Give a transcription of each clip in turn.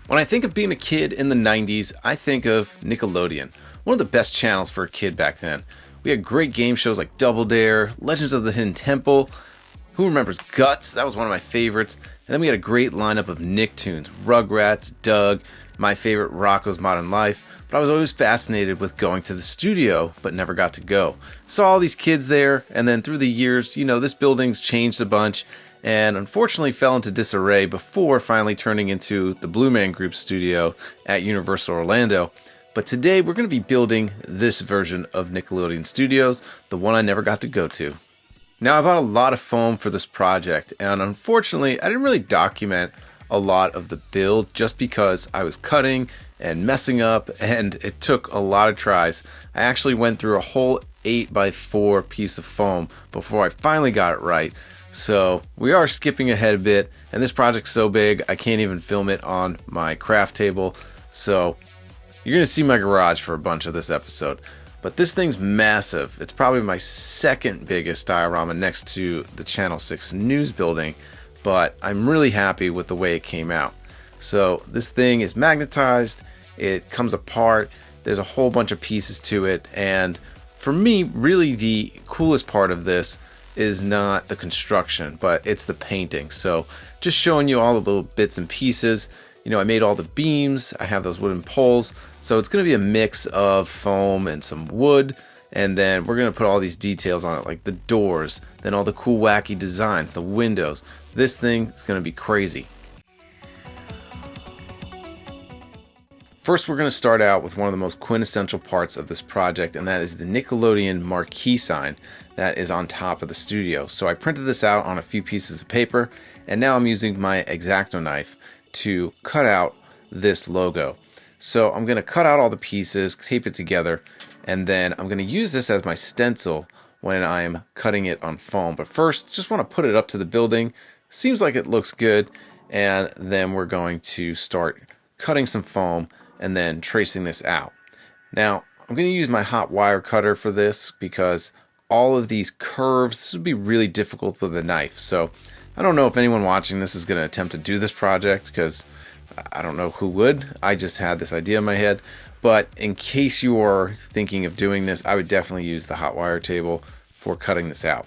When I think of being a kid in the 90s, I think of Nickelodeon, one of the best channels for a kid back then. We had great game shows like Double Dare, Legends of the Hidden Temple. Who remembers Guts? That was one of my favorites. And then we had a great lineup of Nicktoons, Rugrats, Doug, my favorite Rocko's Modern Life. But I was always fascinated with going to the studio, but never got to go. Saw all these kids there, and then through the years, this building's changed a bunch, and unfortunately fell into disarray before finally turning into the Blue Man Group studio at Universal Orlando. But today we're going to be building this version of Nickelodeon Studios, the one I never got to go to. Now, I bought a lot of foam for this project, and unfortunately I didn't really document a lot of the build just because I was cutting and messing up, and it took a lot of tries. I actually went through a whole 8x4 piece of foam before I finally got it right. So we are skipping ahead a bit, and this project's so big I can't even film it on my craft table. So you're gonna see my garage for a bunch of this episode. But this thing's massive. It's probably my second biggest diorama next to the Channel 6 news building, but I'm really happy with the way it came out. So this thing is magnetized, it comes apart, there's a whole bunch of pieces to it, and for me, really the coolest part of this is not the construction, but it's the painting. So just showing you all the little bits and pieces. I made all the beams, I have those wooden poles, so it's going to be a mix of foam and some wood, and then we're going to put all these details on it, like the doors, then all the cool wacky designs, the windows. This thing is going to be crazy. First, we're going to start out with one of the most quintessential parts of this project, and that is the Nickelodeon marquee sign that is on top of the studio. So I printed this out on a few pieces of paper, and now I'm using my X-Acto knife to cut out this logo. So I'm going to cut out all the pieces, tape it together, and then I'm going to use this as my stencil when I'm cutting it on foam. But first, just want to put it up to the building. Seems like it looks good, and then we're going to start cutting some foam and then tracing this out. Now, I'm going to use my hot wire cutter for this because all of these curves, this would be really difficult with a knife. So I don't know if anyone watching this is going to attempt to do this project because I don't know who would. I just had this idea in my head. But in case you are thinking of doing this, I would definitely use the hot wire table for cutting this out.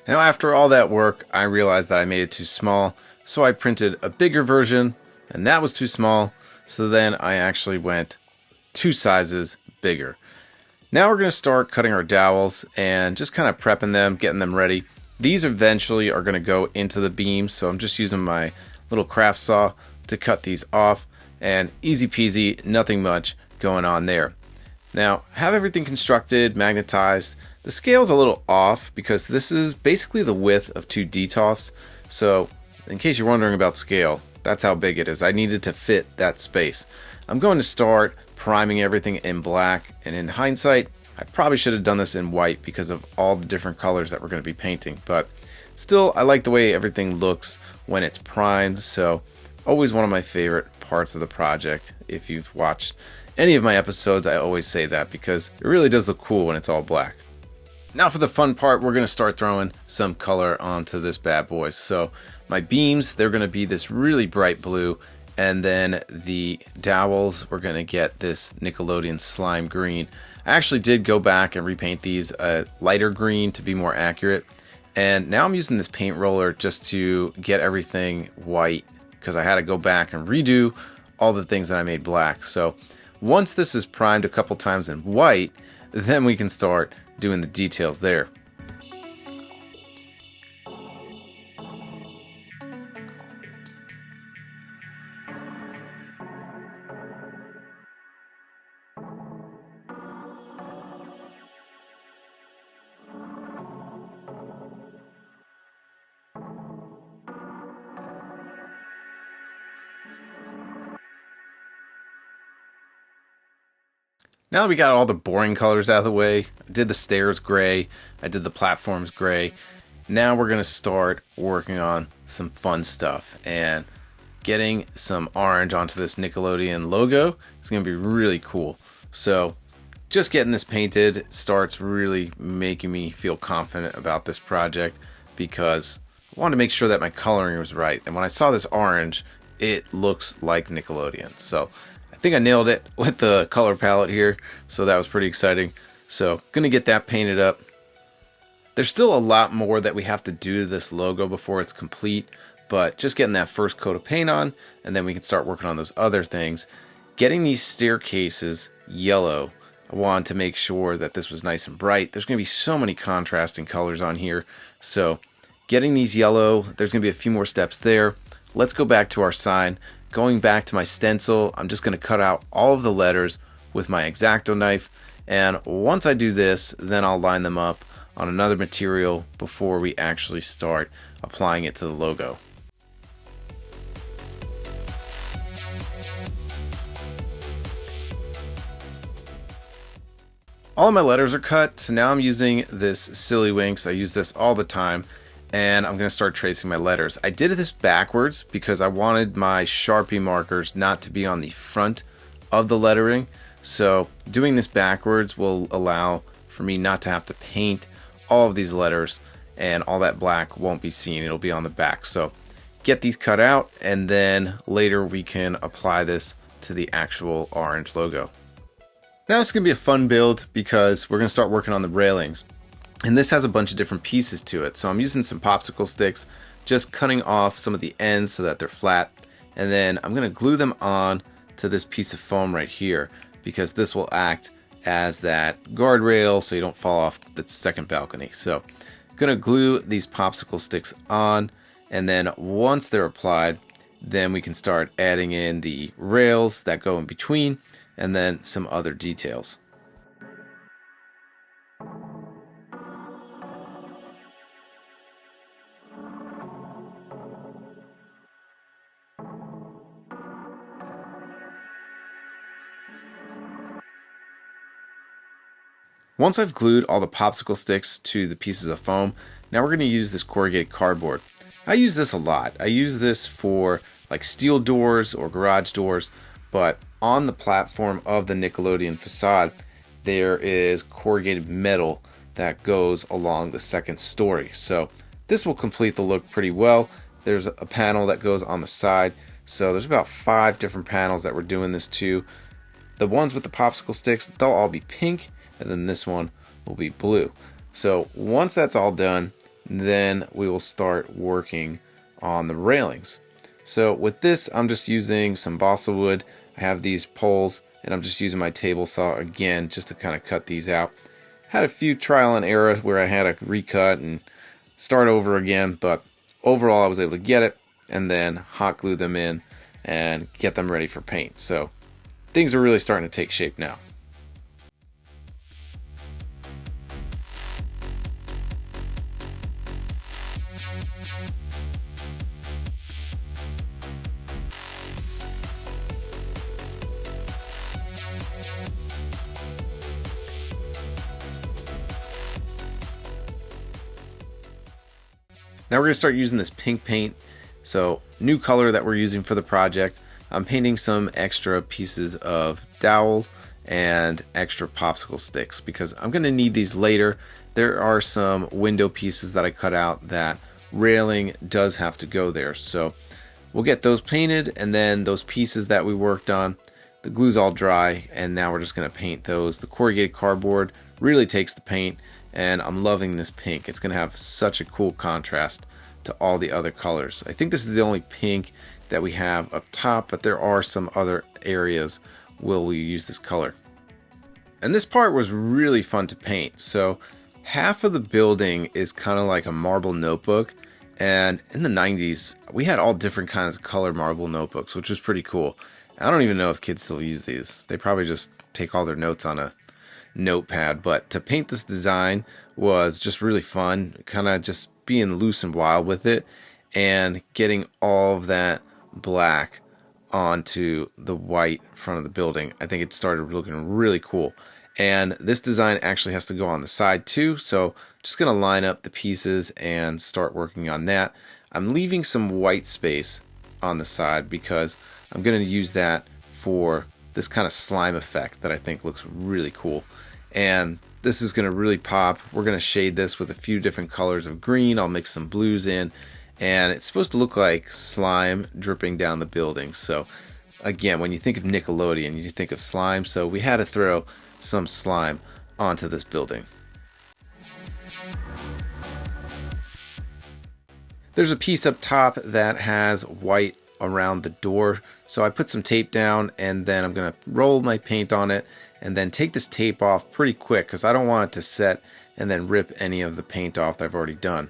Now, after all that work, I realized that I made it too small, so I printed a bigger version, and that was too small, so then I actually went 2 sizes bigger. Now we're going to start cutting our dowels and just kind of prepping them, getting them ready. These eventually are going to go into the beams, so I'm just using my little craft saw to cut these off, and easy peasy, nothing much going on there. Now, have everything constructed, magnetized. The scale's a little off because this is basically the width of 2 DTOFs. So, in case you're wondering about scale, that's how big it is. I needed to fit that space. I'm going to start priming everything in black, and in hindsight, I probably should have done this in white because of all the different colors that we're going to be painting. But still, I like the way everything looks when it's primed, so always one of my favorite parts of the project. If you've watched any of my episodes, I always say that because it really does look cool when it's all black. Now for the fun part, we're going to start throwing some color onto this bad boy. So my beams, they're going to be this really bright blue, and then the dowels, we're going to get this Nickelodeon slime green. I actually did go back and repaint these a lighter green to be more accurate, and now I'm using this paint roller just to get everything white because I had to go back and redo all the things that I made black. So once this is primed a couple times in white, then we can start doing the details there. Now that we got all the boring colors out of the way, I did the stairs gray, I did the platforms gray. Now we're going to start working on some fun stuff, and getting some orange onto this Nickelodeon logo is going to be really cool. So just getting this painted starts really making me feel confident about this project, because I wanted to make sure that my coloring was right. And when I saw this orange, it looks like Nickelodeon. So I think I nailed it with the color palette here. So that was pretty exciting. So gonna get that painted up. There's still a lot more that we have to do to this logo before it's complete, but just getting that first coat of paint on, and then we can start working on those other things. Getting these staircases yellow, I wanted to make sure that this was nice and bright. There's going to be so many contrasting colors on here, so getting these yellow, there's going to be a few more steps there. Let's go back to our sign. Going back to my stencil, I'm just going to cut out all of the letters with my X-Acto knife, and once I do this, then I'll line them up on another material before we actually start applying it to the logo. All of my letters are cut, so now I'm using this Silly Winks. I use this all the time, and I'm going to start tracing my letters. I did this backwards because I wanted my Sharpie markers not to be on the front of the lettering, so doing this backwards will allow for me not to have to paint all of these letters, and all that black won't be seen. It'll be on the back. So get these cut out, and then later we can apply this to the actual orange logo. Now this is going to be a fun build because we're going to start working on the railings. And this has a bunch of different pieces to it. So I'm using some popsicle sticks, just cutting off some of the ends so that they're flat. And then I'm going to glue them on to this piece of foam right here, because this will act as that guardrail so you don't fall off the second balcony. So I'm going to glue these popsicle sticks on, and then once they're applied, then we can start adding in the rails that go in between, and then some other details. Once I've glued all the popsicle sticks to the pieces of foam, now we're going to use this corrugated cardboard. I use this a lot. I use this for like steel doors or garage doors, but on the platform of the Nickelodeon facade, there is corrugated metal that goes along the second story. So this will complete the look pretty well. There's a panel that goes on the side. So there's about 5 different panels that we're doing this to. The ones with the popsicle sticks, they'll all be pink, and then this one will be blue. So once that's all done, then we will start working on the railings. So with this, I'm just using some balsa wood. I have these poles, and I'm just using my table saw again just to kind of cut these out. Had a few trial and error where I had to recut and start over again, but overall I was able to get it and then hot glue them in and get them ready for paint. So things are really starting to take shape now. Now we're going to start using this pink paint. So new color that we're using for the project. I'm painting some extra pieces of dowels and extra popsicle sticks because I'm going to need these later. There are some window pieces that I cut out that railing does have to go there. So we'll get those painted, and then those pieces that we worked on, the glue's all dry, and now we're just going to paint those. The corrugated cardboard really takes the paint, and I'm loving this pink. It's going to have such a cool contrast to all the other colors. I think this is the only pink that we have up top, but there are some other areas where we use this color. And this part was really fun to paint. So half of the building is kind of like a marble notebook, and in the 90s we had all different kinds of color marble notebooks, which was pretty cool. I don't even know if kids still use these. They probably just take all their notes on a notepad, but to paint this design was just really fun, kind of just being loose and wild with it and getting all of that black onto the white front of the building. I think it started looking really cool. And this design actually has to go on the side too, so just going to line up the pieces and start working on that. I'm leaving some white space on the side because I'm going to use that for this kind of slime effect that I think looks really cool. And this is going to really pop. We're going to shade this with a few different colors of green. I'll mix some blues in, and it's supposed to look like slime dripping down the building. So again, when you think of Nickelodeon, you think of slime, so we had to throw some slime onto this building. There's a piece up top that has white around the door, so I put some tape down and then I'm going to roll my paint on it and then take this tape off pretty quick because I don't want it to set and then rip any of the paint off that I've already done.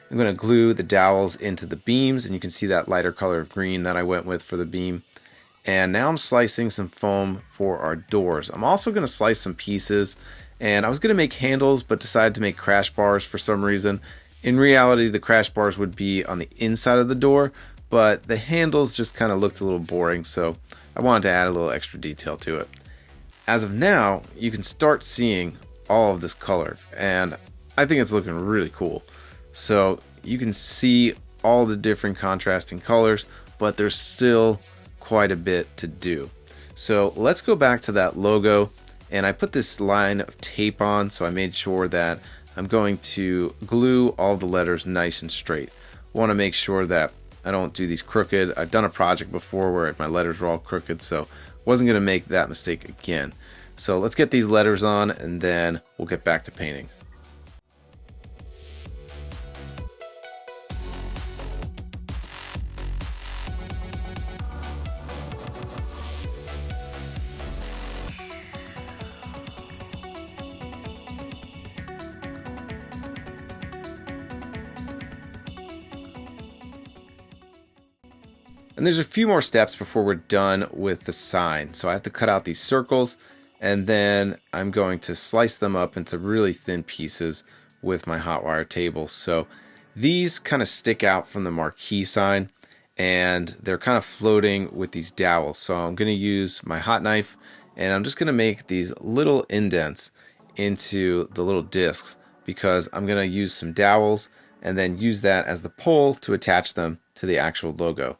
I'm going to glue the dowels into the beams, and you can see that lighter color of green that I went with for the beam. And now I'm slicing some foam for our doors. I'm also going to slice some pieces, and I was going to make handles but decided to make crash bars for some reason. In reality, the crash bars would be on the inside of the door, but the handles just kind of looked a little boring, so I wanted to add a little extra detail to it. As of now, you can start seeing all of this color, and I think it's looking really cool. So you can see all the different contrasting colors, but there's still quite a bit to do. So let's go back to that logo, and I put this line of tape on, so I made sure that I'm going to glue all the letters nice and straight. I want to make sure that I don't do these crooked. I've done a project before where my letters were all crooked, so wasn't going to make that mistake again. So let's get these letters on, and then we'll get back to painting. And there's a few more steps before we're done with the sign. So I have to cut out these circles, and then I'm going to slice them up into really thin pieces with my hot wire table. So these kind of stick out from the marquee sign, and they're kind of floating with these dowels. So I'm going to use my hot knife, and I'm just going to make these little indents into the little discs because I'm going to use some dowels and then use that as the pole to attach them to the actual logo.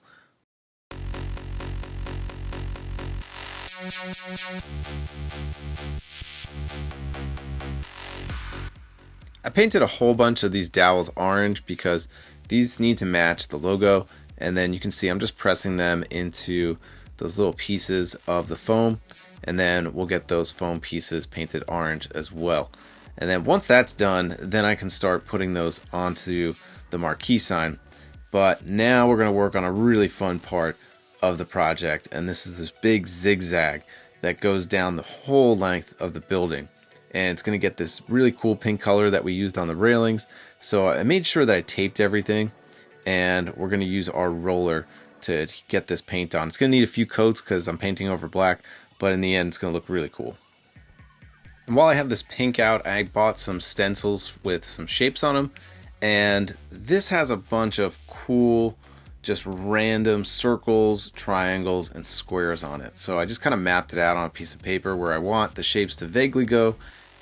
I painted a whole bunch of these dowels orange because these need to match the logo, and then you can see I'm just pressing them into those little pieces of the foam, and then we'll get those foam pieces painted orange as well. And then once that's done, then I can start putting those onto the marquee sign. But now we're going to work on a really fun part of the project, and this is this big zigzag that goes down the whole length of the building, and it's going to get this really cool pink color that we used on the railings. So I made sure that I taped everything, and we're going to use our roller to get this paint on. It's going to need a few coats because I'm painting over black, but in the end it's going to look really cool. And while I have this pink out, I bought some stencils with some shapes on them, and this has a bunch of cool just random circles, triangles, and squares on it. So I just kind of mapped it out on a piece of paper where I want the shapes to vaguely go,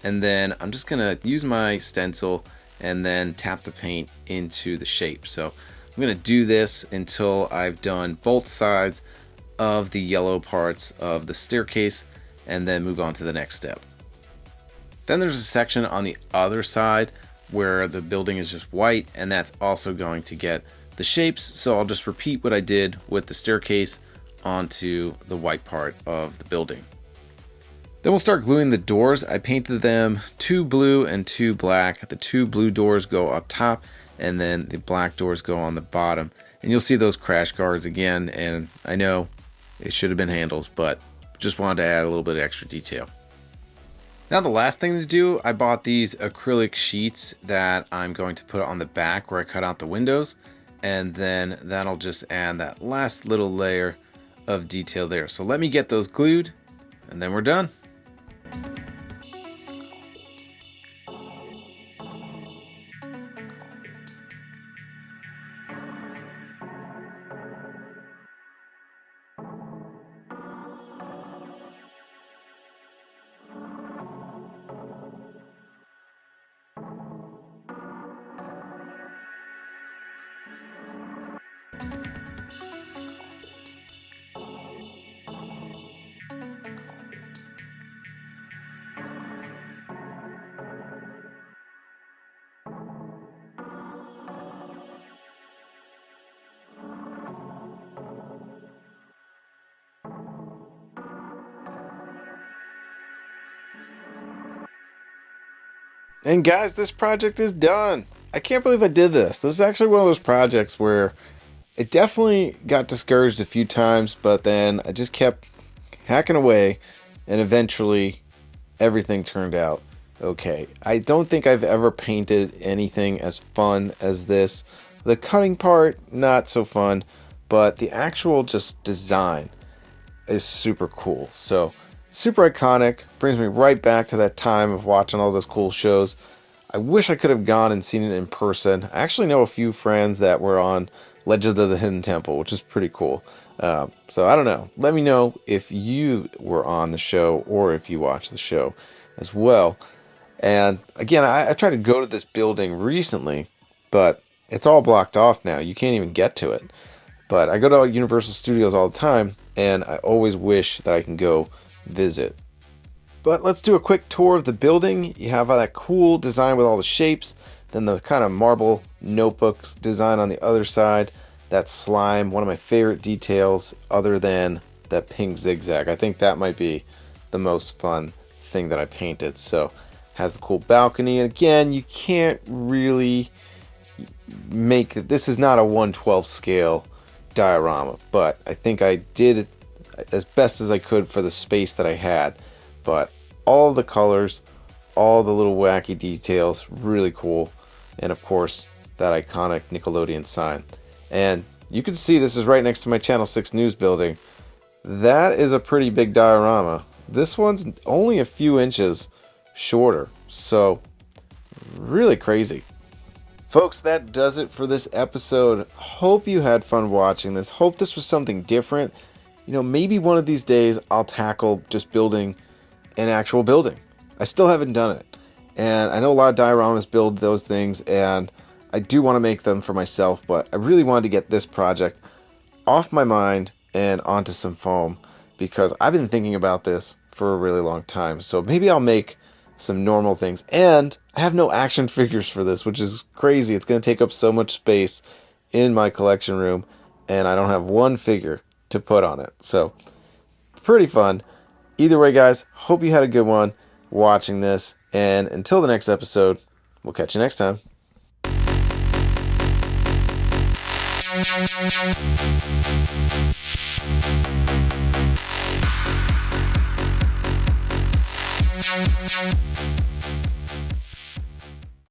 and then I'm just gonna use my stencil and then tap the paint into the shape. So I'm gonna do this until I've done both sides of the yellow parts of the staircase and then move on to the next step. Then there's a section on the other side where the building is just white, and that's also going to get the shapes, so I'll just repeat what I did with the staircase onto the white part of the building. Then we'll start gluing the doors. I painted them 2 blue and 2 black. The 2 blue doors go up top, and then the black doors go on the bottom. And you'll see those crash guards again, and I know it should have been handles, but just wanted to add a little bit of extra detail. Now the last thing to do, I bought these acrylic sheets that I'm going to put on the back where I cut out the windows, and then that'll just add that last little layer of detail there. So let me get those glued, and then we're done. And guys, this project is done. I can't believe I did this. This is actually one of those projects where it definitely got discouraged a few times, but then I just kept hacking away, and eventually everything turned out okay. I don't think I've ever painted anything as fun as this. The cutting part, not so fun, but the actual just design is super cool. So, super iconic, brings me right back to that time of watching all those cool shows. I wish I could have gone and seen it in person. I actually know a few friends that were on Legend of the Hidden Temple, which is pretty cool. So I don't know. Let me know if you were on the show or if you watched the show as well. And again, I tried to go to this building recently, but it's all blocked off now. You can't even get to it. But I go to Universal Studios all the time, and I always wish that I can go visit. But let's do a quick tour of the building. You have that cool design with all the shapes, then the kind of marble notebooks design on the other side. That slime, one of my favorite details other than that pink zigzag. I think that might be the most fun thing that I painted. So, has a cool balcony. And again, you can't really make it. This is not a 1/12 scale diorama, but I think I did as best as I could for the space that I had. But all the colors, all the little wacky details, really cool. And of course, that iconic Nickelodeon sign. And you can see this is right next to my Channel 6 News building. That is a pretty big diorama. This one's only a few inches shorter. So, really crazy. Folks, that does it for this episode. Hope you had fun watching this. Hope this was something different. You know, maybe one of these days I'll tackle just building an actual building. I still haven't done it. And I know a lot of dioramas build those things, and I do want to make them for myself, but I really wanted to get this project off my mind and onto some foam because I've been thinking about this for a really long time. So maybe I'll make some normal things. And I have no action figures for this, which is crazy. It's going to take up so much space in my collection room, and I don't have one figure to put on it. So, pretty fun. Either way, guys, hope you had a good one watching this. And until the next episode, we'll catch you next time.